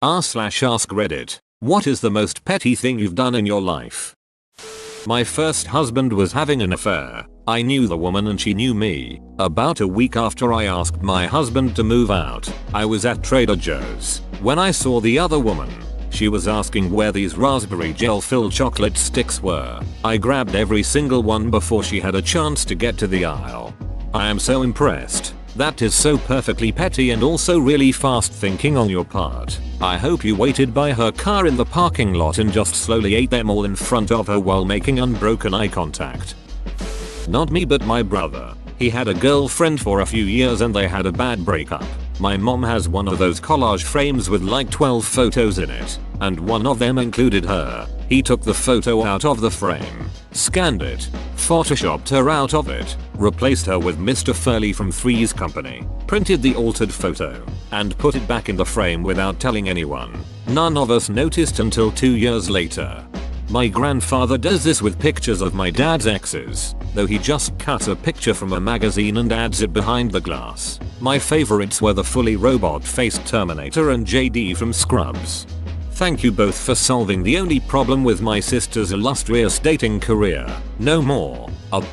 r/ask Reddit. What is the most petty thing you've done in your life? My first husband was having an affair. I knew the woman and she knew me. About a week after I asked my husband to move out, I was at Trader Joe's when I saw the other woman. She was asking where these raspberry gel filled chocolate sticks were. I grabbed every single one before she had a chance to get to the aisle. I am so impressed. That is so perfectly petty and also really fast thinking on your part. I hope you waited by her car in the parking lot and just slowly ate them all in front of her while making unbroken eye contact. Not me, but my brother. He had a girlfriend for a few years and they had a bad breakup. My mom has one of those collage frames with like 12 photos in it, and one of them included her. He took the photo out of the frame, scanned it, photoshopped her out of it, replaced her with Mr. Furley from Three's Company, printed the altered photo, and put it back in the frame without telling anyone. None of us noticed until 2 years later. My grandfather does this with pictures of my dad's exes, though he just cuts a picture from a magazine and adds it behind the glass. My favorites were the fully robot-faced Terminator and JD from Scrubs. Thank you both for solving the only problem with my sister's illustrious dating career. No more.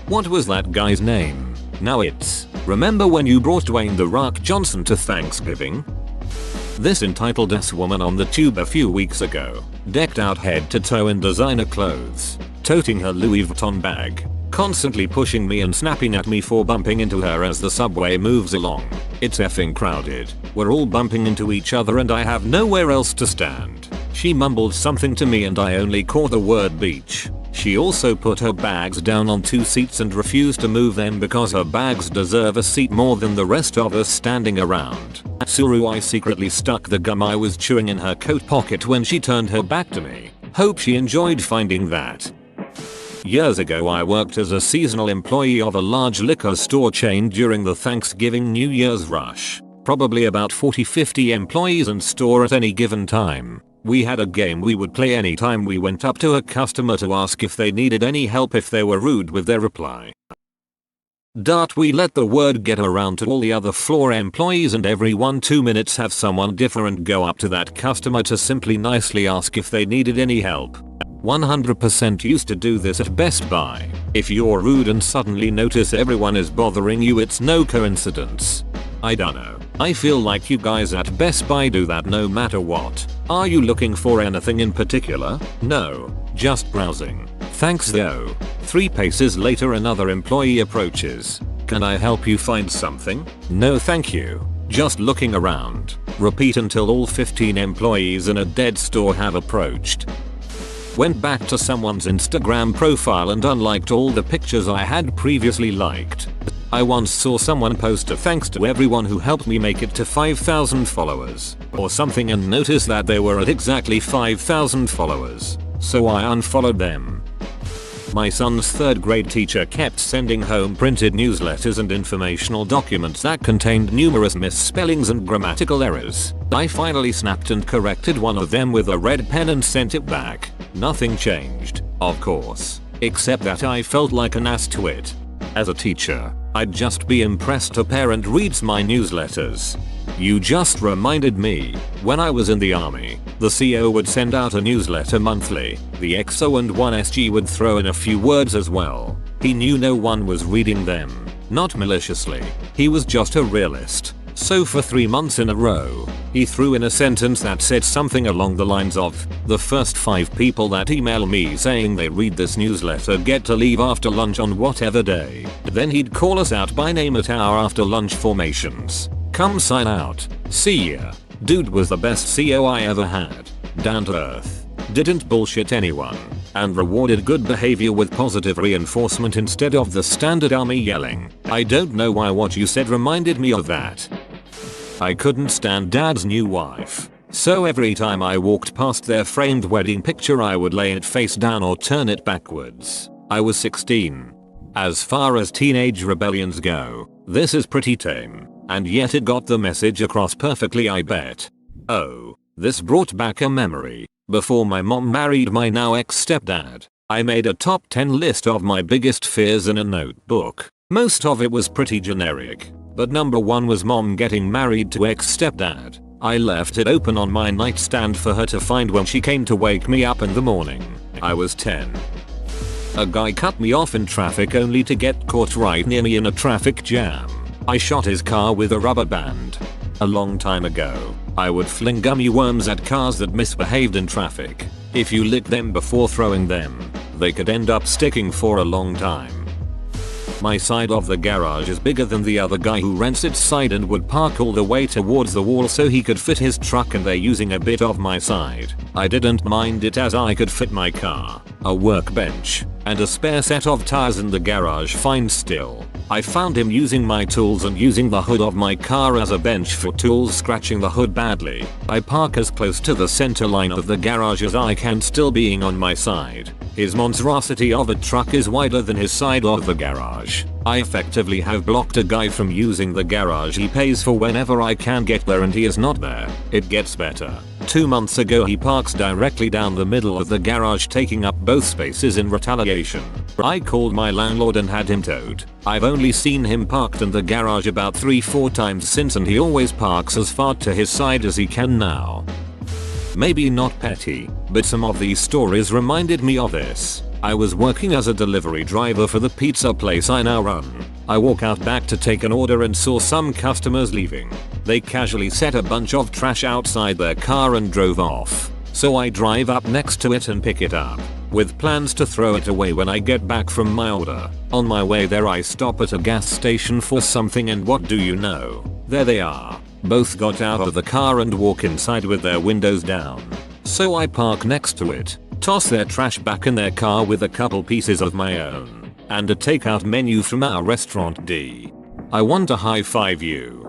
What was that guy's name? Now it's, remember when you brought Dwayne "The Rock" Johnson to Thanksgiving? This entitled us woman on the tube a few weeks ago, decked out head to toe in designer clothes, toting her Louis Vuitton bag, constantly pushing me and snapping at me for bumping into her as the subway moves along. It's effing crowded. We're all bumping into each other and I have nowhere else to stand. She mumbled something to me and I only caught the word beach. She also put her bags down on 2 seats and refused to move them because her bags deserve a seat more than the rest of us standing around. Suru, I secretly stuck the gum I was chewing in her coat pocket when she turned her back to me. Hope she enjoyed finding that. Years ago I worked as a seasonal employee of a large liquor store chain during the Thanksgiving New Year's rush. Probably about 40-50 employees in store at any given time. We had a game we would play anytime we went up to a customer to ask if they needed any help if they were rude with their reply. We let the word get around to all the other floor employees and every 1-2 minutes have someone different go up to that customer to simply nicely ask if they needed any help. 100% used to do this at Best Buy. If you're rude and suddenly notice everyone is bothering you, it's no coincidence. I dunno. I feel like you guys at Best Buy do that no matter what. Are you looking for anything in particular? No. Just browsing. Thanks though. 3 paces later another employee approaches. Can I help you find something? No thank you. Just looking around. Repeat until all 15 employees in a dead store have approached. Went back to someone's Instagram profile and unliked all the pictures I had previously liked. I once saw someone post a thanks to everyone who helped me make it to 5,000 followers or something and noticed that they were at exactly 5,000 followers. So I unfollowed them. My son's 3rd grade teacher kept sending home printed newsletters and informational documents that contained numerous misspellings and grammatical errors. I finally snapped and corrected one of them with a red pen and sent it back. Nothing changed, of course, except that I felt like an ass to it. As a teacher, I'd just be impressed a parent reads my newsletters. You just reminded me, when I was in the army, the CO would send out a newsletter monthly. The XO and 1SG would throw in a few words as well. He knew no one was reading them. Not maliciously. He was just a realist. So for 3 months in a row, he threw in a sentence that said something along the lines of, the first 5 people that email me saying they read this newsletter get to leave after lunch on whatever day. Then he'd call us out by name at our after lunch formations. Come sign out. See ya. Dude was the best CO I ever had. Down to earth. Didn't bullshit anyone. And rewarded good behavior with positive reinforcement instead of the standard army yelling. I don't know why what you said reminded me of that. I couldn't stand dad's new wife. So every time I walked past their framed wedding picture I would lay it face down or turn it backwards. I was 16. As far as teenage rebellions go, this is pretty tame. And yet it got the message across perfectly, I bet. Oh, this brought back a memory. Before my mom married my now ex-stepdad, I made a top 10 list of my biggest fears in a notebook. Most of it was pretty generic, but number 1 was mom getting married to ex-stepdad. I left it open on my nightstand for her to find when she came to wake me up in the morning. I was 10. A guy cut me off in traffic only to get caught right near me in a traffic jam. I shot his car with a rubber band. A long time ago, I would fling gummy worms at cars that misbehaved in traffic. If you lick them before throwing them, they could end up sticking for a long time. My side of the garage is bigger than the other guy who rents its side and would park all the way towards the wall so he could fit his truck, and they're using a bit of my side. I didn't mind it as I could fit my car, a workbench, and a spare set of tires in the garage fine still. I found him using my tools and using the hood of my car as a bench for tools, scratching the hood badly. I park as close to the center line of the garage as I can, still being on my side. His monstrosity of a truck is wider than his side of the garage. I effectively have blocked a guy from using the garage he pays for whenever I can get there, and he is not there. It gets better. 2 months ago he parks directly down the middle of the garage, taking up both spaces in retaliation. I called my landlord and had him towed. I've only seen him parked in the garage about 3-4 times since, and he always parks as far to his side as he can now. Maybe not petty, but some of these stories reminded me of this. I was working as a delivery driver for the pizza place I now run. I walk out back to take an order and saw some customers leaving. They casually set a bunch of trash outside their car and drove off. So I drive up next to it and pick it up, with plans to throw it away when I get back from my order. On my way there I stop at a gas station for something, and what do you know? There they are. Both got out of the car and walk inside with their windows down. So I park next to it, toss their trash back in their car with a couple pieces of my own, and a takeout menu from our restaurant D. I want to high five you.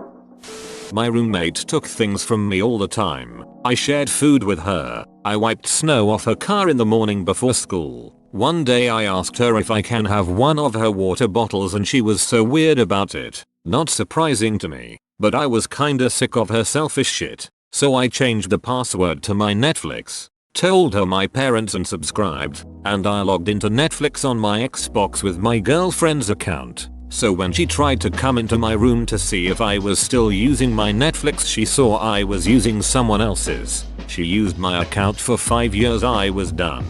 My roommate took things from me all the time. I shared food with her. I wiped snow off her car in the morning before school. One day I asked her if I can have one of her water bottles, and she was so weird about it. Not surprising to me, but I was kinda sick of her selfish shit. So I changed the password to my Netflix, told her my parents unsubscribed, and I logged into Netflix on my Xbox with my girlfriend's account. So when she tried to come into my room to see if I was still using my Netflix, she saw I was using someone else's. She used my account for 5 years. I was done.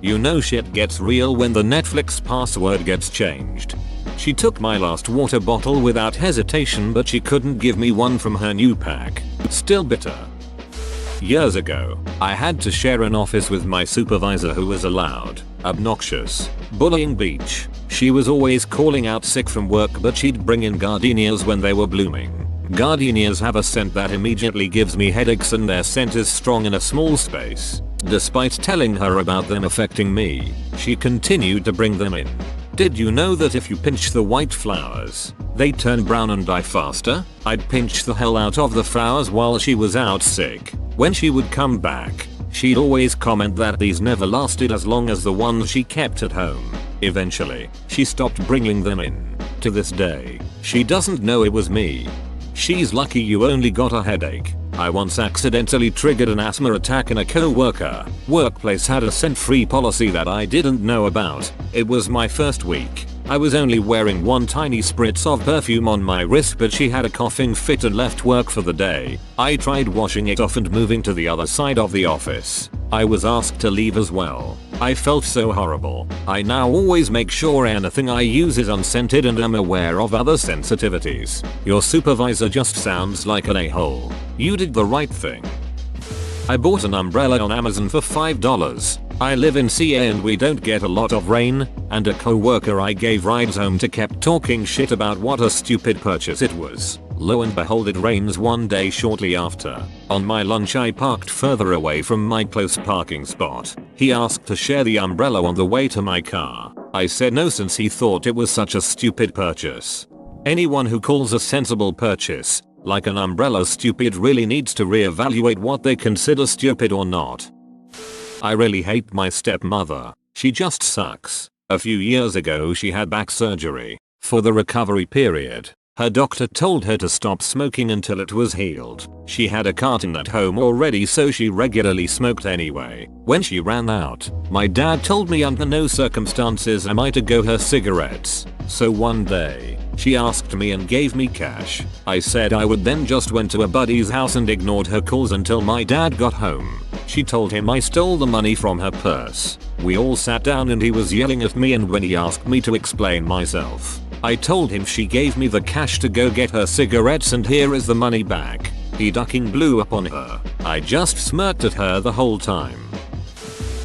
You know shit gets real when the Netflix password gets changed. She took my last water bottle without hesitation, but she couldn't give me one from her new pack. Still bitter. Years ago, I had to share an office with my supervisor, who was a loud, obnoxious, bullying bitch. She was always calling out sick from work, but she'd bring in gardenias when they were blooming. Gardenias have a scent that immediately gives me headaches, and their scent is strong in a small space. Despite telling her about them affecting me, she continued to bring them in. Did you know that if you pinch the white flowers, they turn brown and die faster? I'd pinch the hell out of the flowers while she was out sick. When she would come back, she'd always comment that these never lasted as long as the ones she kept at home. Eventually, she stopped bringing them in. To this day, she doesn't know it was me. She's lucky you only got a headache. I once accidentally triggered an asthma attack in a co-worker. Workplace had a scent-free policy that I didn't know about. It was my first week. I was only wearing one tiny spritz of perfume on my wrist, but she had a coughing fit and left work for the day. I tried washing it off and moving to the other side of the office. I was asked to leave as well. I felt so horrible. I now always make sure anything I use is unscented and am aware of other sensitivities. Your supervisor just sounds like an a-hole. You did the right thing. I bought an umbrella on Amazon for $5. I live in CA and we don't get a lot of rain, and a co-worker I gave rides home to kept talking shit about what a stupid purchase it was. Lo and behold, it rains one day shortly after. On my lunch I parked further away from my close parking spot. He asked to share the umbrella on the way to my car. I said no, since he thought it was such a stupid purchase. Anyone who calls a sensible purchase, like an umbrella, stupid really needs to reevaluate what they consider stupid or not. I really hate my stepmother. She just sucks. A few years ago she had back surgery. For the recovery period, her doctor told her to stop smoking until it was healed. She had a carton at home already, so she regularly smoked anyway. When she ran out, my dad told me under no circumstances am I to go her cigarettes. So one day, she asked me and gave me cash. I said I would, then just went to a buddy's house and ignored her calls until my dad got home. She told him I stole the money from her purse. We all sat down and he was yelling at me, and when he asked me to explain myself, I told him she gave me the cash to go get her cigarettes and here is the money back. He ducking blew up on her. I just smirked at her the whole time.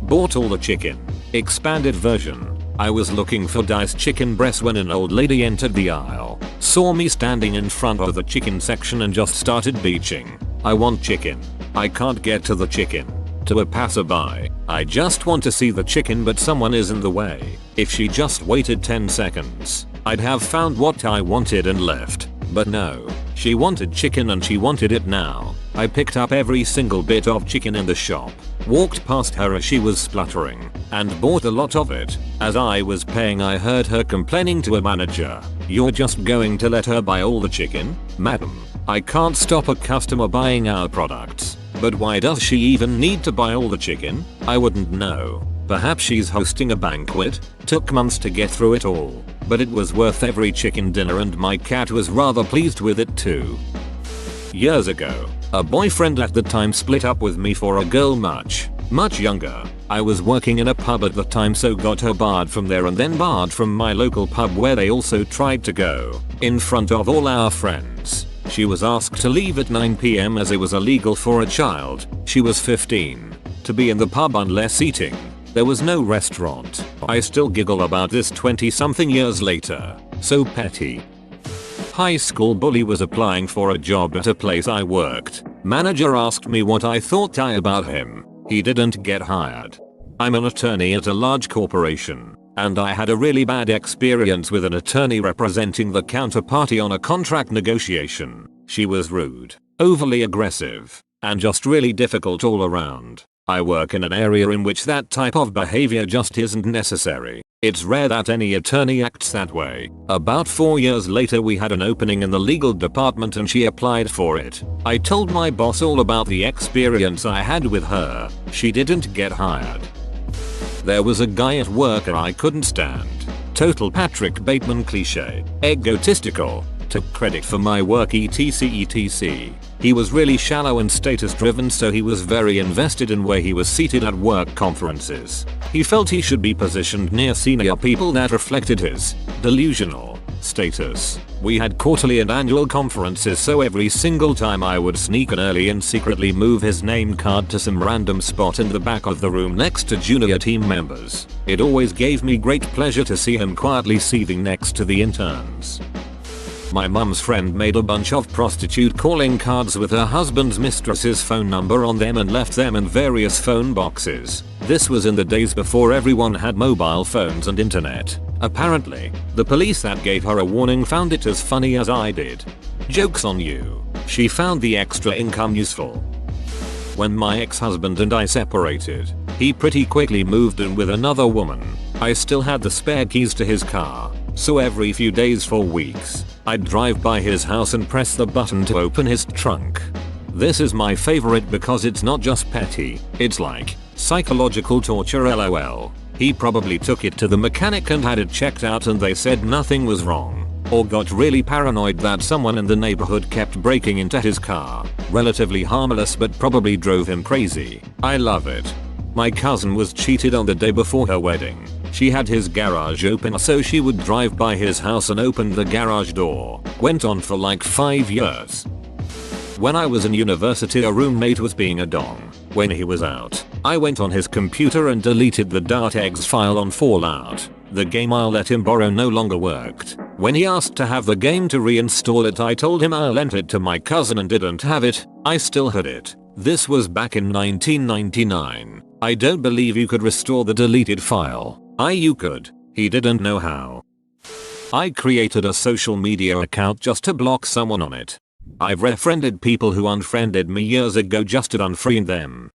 Bought all the chicken. Expanded version. I was looking for diced chicken breasts when an old lady entered the aisle, saw me standing in front of the chicken section and just started beaching. I want chicken. I can't get to the chicken. To a passerby, I just want to see the chicken but someone is in the way. If she just waited 10 seconds, I'd have found what I wanted and left. But no, she wanted chicken and she wanted it now. I picked up every single bit of chicken in the shop, walked past her as she was spluttering, and bought a lot of it. As I was paying, I heard her complaining to a manager, "You're just going to let her buy all the chicken? Madam, I can't stop a customer buying our products. But why does she even need to buy all the chicken? I wouldn't know. Perhaps she's hosting a banquet? Took months to get through it all, but it was worth every chicken dinner and my cat was rather pleased with it too." Years ago, a boyfriend at the time split up with me for a girl much younger. I was working in a pub at the time, so got her barred from there and then barred from my local pub where they also tried to go, in front of all our friends. She was asked to leave at 9 PM as it was illegal for a child, she was 15, to be in the pub unless eating. There was no restaurant. I still giggle about this 20 something years later. So petty. High school bully was applying for a job at a place I worked. Manager asked me what I thought about him. He didn't get hired. I'm an attorney at a large corporation, and I had a really bad experience with an attorney representing the counterparty on a contract negotiation. She was rude, overly aggressive, and just really difficult all around. I work in an area in which that type of behavior just isn't necessary. It's rare that any attorney acts that way. About 4 years later we had an opening in the legal department and she applied for it. I told my boss all about the experience I had with her. She didn't get hired. There was a guy at work I couldn't stand. Total Patrick Bateman cliche. Egotistical. Took credit for my work etc. He was really shallow and status driven, so he was very invested in where he was seated at work conferences. He felt he should be positioned near senior people that reflected his delusional status. We had quarterly and annual conferences, so every single time I would sneak in early and secretly move his name card to some random spot in the back of the room next to junior team members. It always gave me great pleasure to see him quietly seething next to the interns. My mum's friend made a bunch of prostitute calling cards with her husband's mistress's phone number on them and left them in various phone boxes. This was in the days before everyone had mobile phones and internet. Apparently, the police that gave her a warning found it as funny as I did. Joke's on you. She found the extra income useful. When my ex-husband and I separated, he pretty quickly moved in with another woman. I still had the spare keys to his car, so every few days for weeks, I'd drive by his house and press the button to open his trunk. This is my favorite because it's not just petty, it's like psychological torture lol. He probably took it to the mechanic and had it checked out and they said nothing was wrong. Or got really paranoid that someone in the neighborhood kept breaking into his car. Relatively harmless but probably drove him crazy. I love it. My cousin was cheated on the day before her wedding. She had his garage open so she would drive by his house and open the garage door. Went on for like 5 years. When I was in university, a roommate was being a dong. When he was out, I went on his computer and deleted the .exe file on Fallout. The game I let him borrow no longer worked. When he asked to have the game to reinstall it, I told him I lent it to my cousin and didn't have it. I still had it. This was back in 1999. I don't believe you could restore the deleted file. You could. He didn't know how. I created a social media account just to block someone on it. I've refriended people who unfriended me years ago just to unfriend them.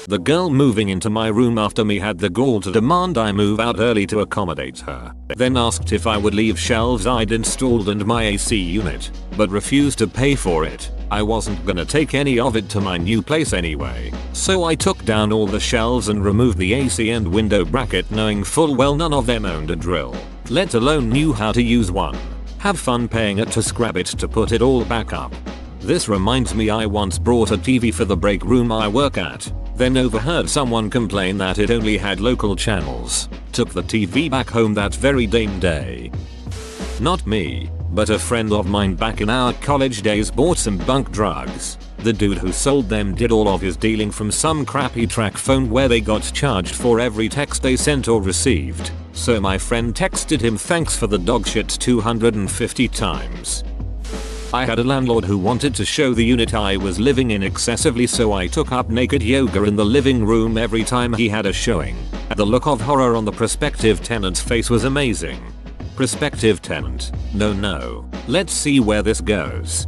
The girl moving into my room after me had the gall to demand I move out early to accommodate her. Then asked if I would leave shelves I'd installed and my AC unit, but refused to pay for it. I wasn't gonna take any of it to my new place anyway, so I took down all the shelves and removed the AC and window bracket, knowing full well none of them owned a drill. let alone knew how to use one. Have fun paying it to scrap it to put it all back up. This reminds me, I once brought a TV for the break room I work at, then overheard someone complain that it only had local channels. Took the TV back home that very damn day. Not me, but a friend of mine back in our college days bought some bunk drugs. The dude who sold them did all of his dealing from some crappy track phone where they got charged for every text they sent or received. So my friend texted him thanks for the dog shit 250 times. I had a landlord who wanted to show the unit I was living in excessively, so I took up naked yoga in the living room every time he had a showing. The look of horror on the prospective tenant's face was amazing. Prospective tenant. No. Let's see where this goes.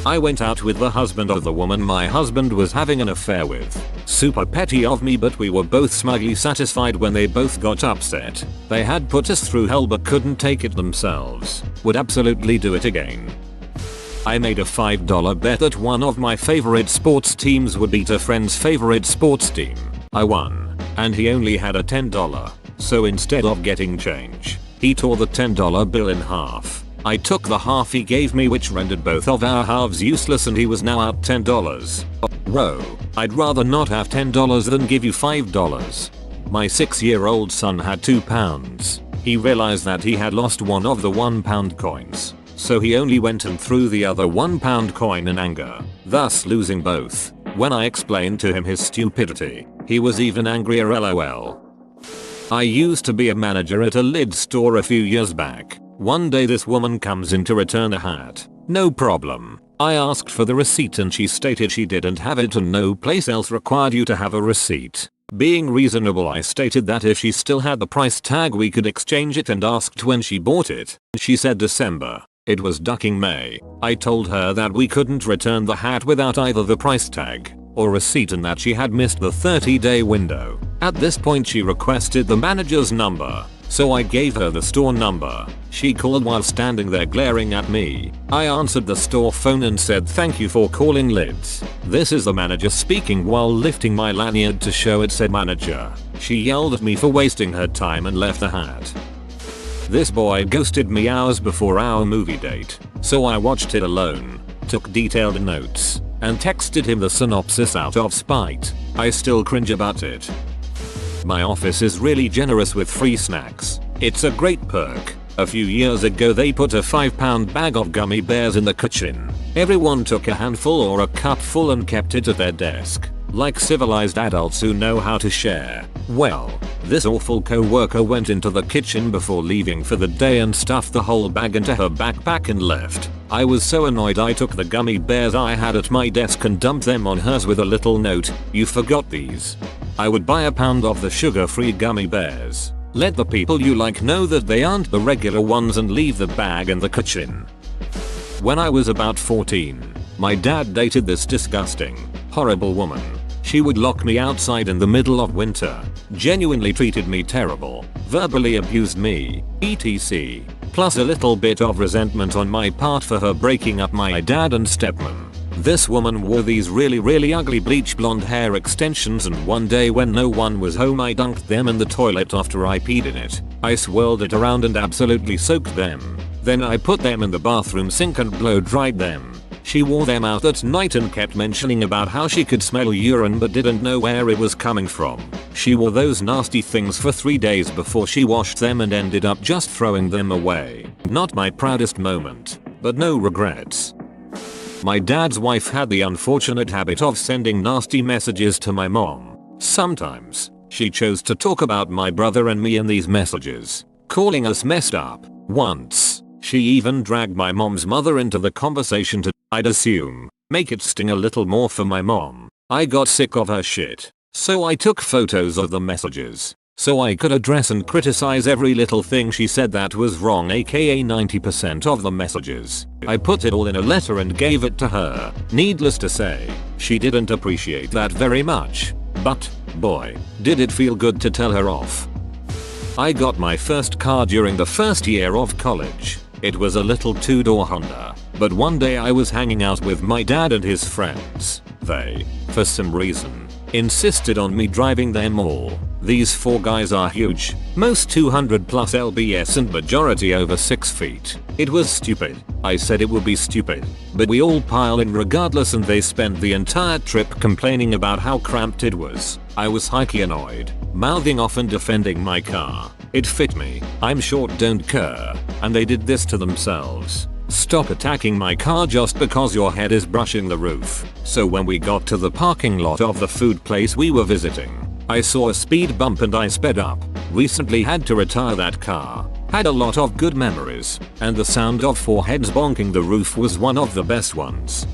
I went out with the husband of the woman my husband was having an affair with. Super petty of me, but we were both smugly satisfied when they both got upset. They had put us through hell but couldn't take it themselves. Would absolutely do it again. I made a $5 bet that one of my favorite sports teams would beat a friend's favorite sports team. I won, and he only had a $10. So instead of getting change, he tore the $10 bill in half. I took the half he gave me, which rendered both of our halves useless, and he was now out $10. Bro, I'd rather not have $10 than give you $5. My 6-year-old son had £2. He realized that he had lost one of the £1 coins. So he only went and threw the other £1 coin in anger, thus losing both. When I explained to him his stupidity, he was even angrier, lol. I used to be a manager at a lid store a few years back. One day this woman comes in to return a hat. No problem. I asked for the receipt and she stated she didn't have it and no place else required you to have a receipt. Being reasonable, I stated that if she still had the price tag we could exchange it and asked when she bought it. She said December. It was ducking May. I told her that we couldn't return the hat without either the price tag or receipt and that she had missed the 30-day window. At this point she requested the manager's number, so I gave her the store number. She called while standing there glaring at me. I answered the store phone and said thank you for calling Lids. This is the manager speaking while lifting my lanyard to show it said manager. She yelled at me for wasting her time and left the hat. This boy ghosted me hours before our movie date, so I watched it alone, took detailed notes, and texted him the synopsis out of spite. I still cringe about it. My office is really generous with free snacks. It's a great perk. A few years ago they put a 5-pound bag of gummy bears in the kitchen. Everyone took a handful or a cupful and kept it at their desk, like civilized adults who know how to share. Well, this awful co-worker went into the kitchen before leaving for the day and stuffed the whole bag into her backpack and left. I was so annoyed I took the gummy bears I had at my desk and dumped them on hers with a little note, "You forgot these." I would buy a pound of the sugar-free gummy bears. Let the people you like know that they aren't the regular ones and leave the bag in the kitchen. When I was about 14, my dad dated this disgusting, horrible woman. She would lock me outside in the middle of winter, genuinely treated me terrible, verbally abused me, etc. Plus a little bit of resentment on my part for her breaking up my dad and stepmom. This woman wore these really ugly bleach blonde hair extensions, and one day when no one was home I dunked them in the toilet after I peed in it. I swirled it around and absolutely soaked them. Then I put them in the bathroom sink and blow dried them. She wore them out at night and kept mentioning about how she could smell urine but didn't know where it was coming from. She wore those nasty things for 3 days before she washed them and ended up just throwing them away. Not my proudest moment, but no regrets. My dad's wife had the unfortunate habit of sending nasty messages to my mom. Sometimes, she chose to talk about my brother and me in these messages, calling us messed up. Once, she even dragged my mom's mother into the conversation to, I'd assume, make it sting a little more for my mom. I got sick of her shit, so I took photos of the messages, so I could address and criticize every little thing she said that was wrong, aka 90% of the messages. I put it all in a letter and gave it to her. Needless to say, she didn't appreciate that very much. But, boy, did it feel good to tell her off. I got my first car during the first year of college. It was a little 2-door Honda. But one day I was hanging out with my dad and his friends. They, for some reason, insisted on me driving them all. These 4 guys are huge, most 200 plus lbs and majority over 6 feet. It was stupid. I said it would be stupid, but we all pile in regardless and they spent the entire trip complaining about how cramped it was. I was highly annoyed, mouthing off and defending my car. It fit me, I'm short, don't care, and they did this to themselves. Stop attacking my car just because your head is brushing the roof. So when we got to the parking lot of the food place we were visiting, I saw a speed bump and I sped up. Recently had to retire that car. Had a lot of good memories, and the sound of 4 heads bonking the roof was one of the best ones.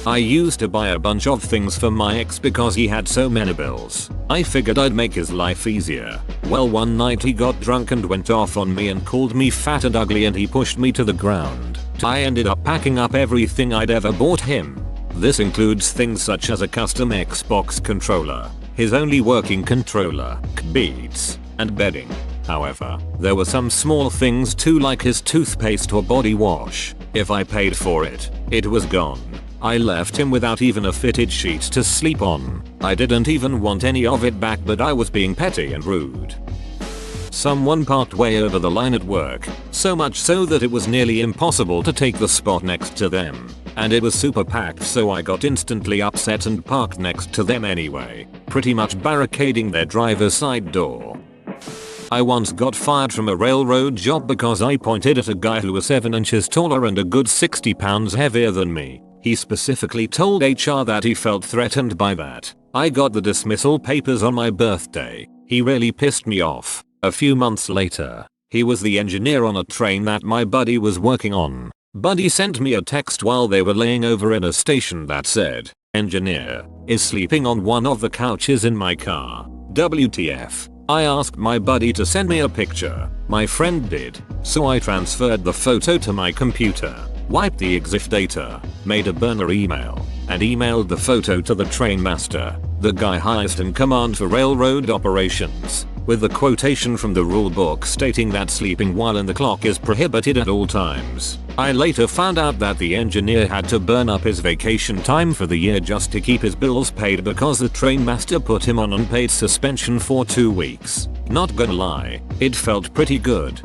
I used to buy a bunch of things for my ex because he had so many bills. I figured I'd make his life easier. Well, one night he got drunk and went off on me and called me fat and ugly and he pushed me to the ground. I ended up packing up everything I'd ever bought him. This includes things such as a custom Xbox controller, his only working controller, Beats, and bedding. However, there were some small things too, like his toothpaste or body wash. If I paid for it, it was gone. I left him without even a fitted sheet to sleep on. I didn't even want any of it back, but I was being petty and rude. Someone parked way over the line at work, so much so that it was nearly impossible to take the spot next to them. And it was super packed, so I got instantly upset and parked next to them anyway, pretty much barricading their driver's side door. I once got fired from a railroad job because I pointed at a guy who was 7 inches taller and a good 60 pounds heavier than me. He specifically told HR that he felt threatened by that. I got the dismissal papers on my birthday. He really pissed me off. A few months later, he was the engineer on a train that my buddy was working on. Buddy sent me a text while they were laying over in a station that said, "Engineer is sleeping on one of the couches in my car. WTF?" I asked my buddy to send me a picture. My friend did, so I transferred the photo to my computer, wiped the EXIF data, made a burner email, and emailed the photo to the train master, the guy highest in command for railroad operations, with the quotation from the rule book stating that sleeping while in the clock is prohibited at all times. I later found out that the engineer had to burn up his vacation time for the year just to keep his bills paid because the train master put him on unpaid suspension for 2 weeks. Not gonna lie, it felt pretty good.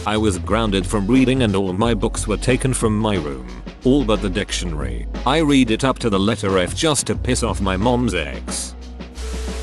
I was grounded from reading and all my books were taken from my room, all but the dictionary. I read it up to the letter F just to piss off my mom's ex.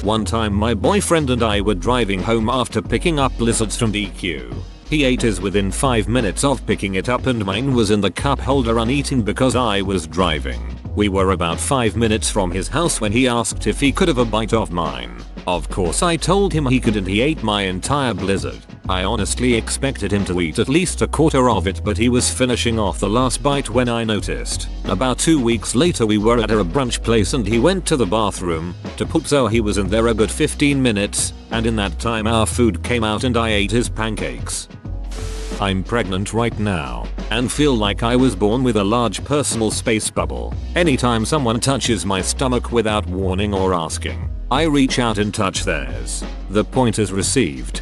One time my boyfriend and I were driving home after picking up Blizzards from DQ. He ate his within 5 minutes of picking it up and mine was in the cup holder uneaten because I was driving. We were about 5 minutes from his house when he asked if he could have a bite of mine. Of course I told him he could and he ate my entire Blizzard. I honestly expected him to eat at least a quarter of it, but he was finishing off the last bite when I noticed. About 2 weeks later we were at a brunch place and he went to the bathroom to poop, so he was in there a good 15 minutes, and in that time our food came out and I ate his pancakes. I'm pregnant right now and feel like I was born with a large personal space bubble. Anytime someone touches my stomach without warning or asking, I reach out and touch theirs. The point is received.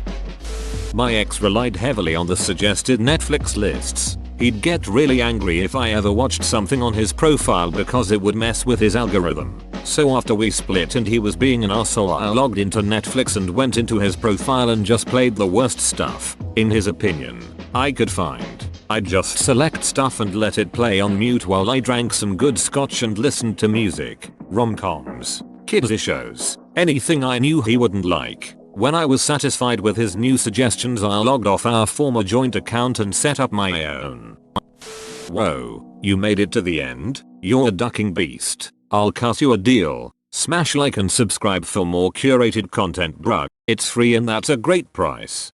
My ex relied heavily on the suggested Netflix lists. He'd get really angry if I ever watched something on his profile because it would mess with his algorithm. So after we split and he was being an asshole, I logged into Netflix and went into his profile and just played the worst stuff, in his opinion, I could find. I'd just select stuff and let it play on mute while I drank some good scotch and listened to music, rom-coms, kids shows, anything I knew he wouldn't like. When I was satisfied with his new suggestions, I logged off our former joint account and set up my own. Whoa, you made it to the end? You're a ducking beast. I'll cut you a deal. Smash like and subscribe for more curated content, bruh. It's free and that's a great price.